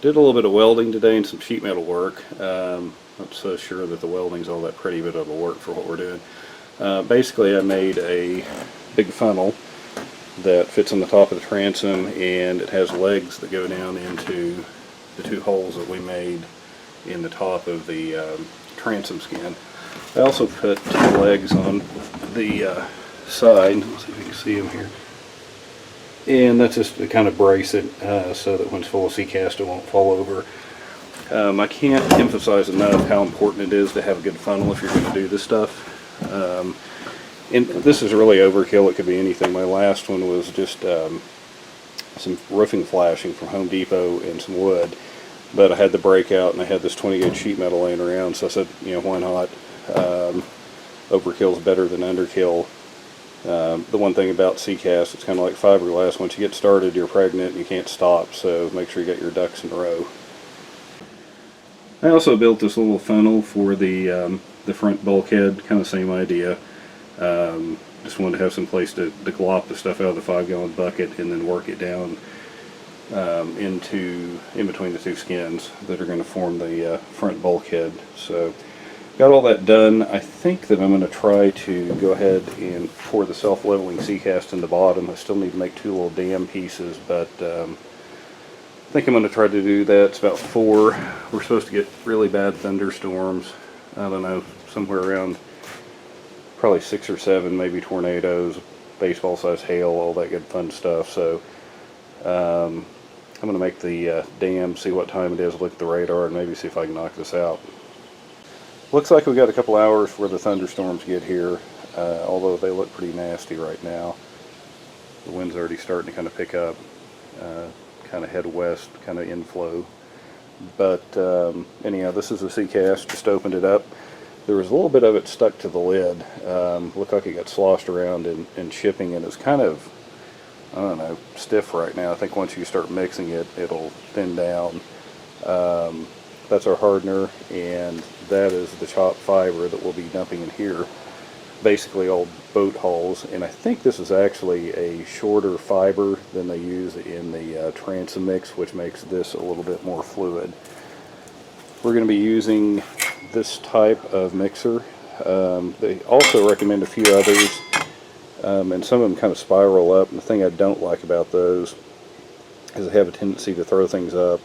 Did a little bit of welding today and some sheet metal work. Not so sure that the welding's all that pretty, but it'll work for what we're doing. Basically, I made a big funnel that fits on the top of the transom, and it has legs that go down into the two holes that we made in the top of the transom skin. I also put two legs on the side. Let's see if you can see them here. And that's just to kind of brace it so that when it's full of seacast it won't fall over. I can't emphasize enough how important it is to have a good funnel if you're going to do this stuff. And this is really overkill. It could be anything. My last one was just some roofing flashing from Home Depot and some wood. But I had the breakout and I had this 20-gauge sheet metal laying around, so I said, you know, why not? Overkill is better than underkill. The one thing about seacast, it's kind of like fiberglass. Once you get started, you're pregnant and you can't stop, so make sure you get your ducks in a row. I also built this little funnel for the front bulkhead, kind of same idea. Just wanted to have some place to glop the stuff out of the 5-gallon bucket and then work it down in between the two skins that are going to form the front bulkhead. So got all that done. I think that I'm going to try to go ahead and pour the self-leveling seacast in the bottom. I still need to make two little dam pieces, but I think I'm going to try to do that. It's about 4. We're supposed to get really bad thunderstorms. I don't know, somewhere around probably 6 or 7, maybe tornadoes, baseball-sized hail, all that good fun stuff. So I'm going to make the dam, see what time it is, look at the radar, and maybe see if I can knock this out. Looks like we got a couple hours before the thunderstorms get here, although they look pretty nasty right now. The wind's already starting to kind of pick up, kind of head west, kind of inflow. But anyhow, this is the seacast. Just opened it up. There was a little bit of it stuck to the lid. Looked like it got sloshed around in shipping, and it's kind of, I don't know, stiff right now. I think once you start mixing it, it'll thin down. That's our hardener, and that is the chopped fiber that we'll be dumping in here. Basically all boat hulls, and I think this is actually a shorter fiber than they use in the transom mix, which makes this a little bit more fluid. We're going to be using this type of mixer. They also recommend a few others, and some of them kind of spiral up, and the thing I don't like about those is they have a tendency to throw things up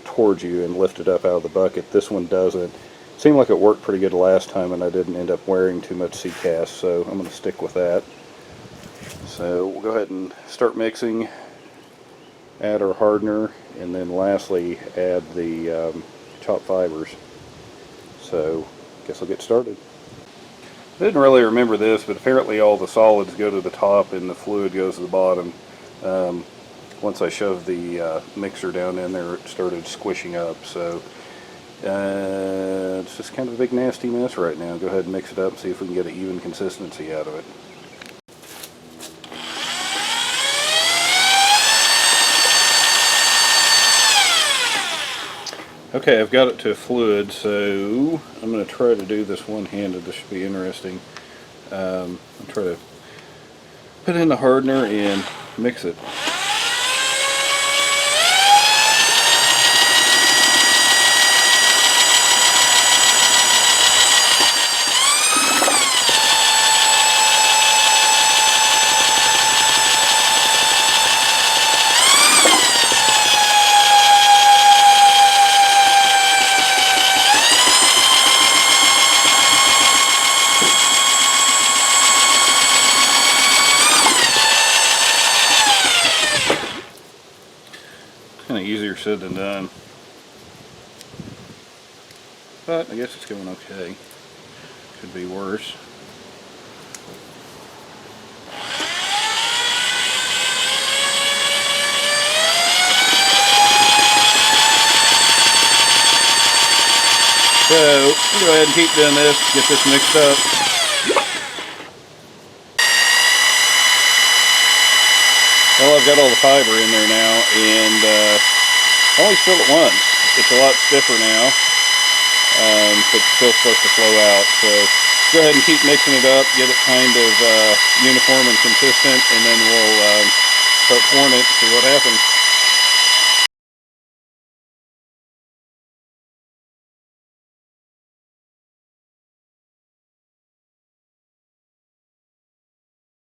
towards you and lift it up out of the bucket. This one doesn't. Seemed like it worked pretty good last time, and I didn't end up wearing too much seacast, so I'm going to stick with that. So we'll go ahead and start mixing, add our hardener, and then lastly add the chopped fibers. So I guess I'll get started. I didn't really remember this, but apparently all the solids go to the top and the fluid goes to the bottom. Once I shoved the mixer down in there, it started squishing up, so it's just kind of a big nasty mess right now. Go ahead and mix it up and see if we can get an even consistency out of it. Okay, I've got it to a fluid, so I'm going to try to do this one-handed. This should be interesting. I'll try to put in the hardener and mix it. Kind of easier said than done, but I guess it's going okay. Could be worse. So we'll go ahead and keep doing this, get this mixed up. Well, I've got all the fiber in there now, and I only spill it once. It's a lot stiffer now, but it's still supposed to flow out. So go ahead and keep mixing it up, get it kind of uniform and consistent, and then we'll start pouring it, see what happens.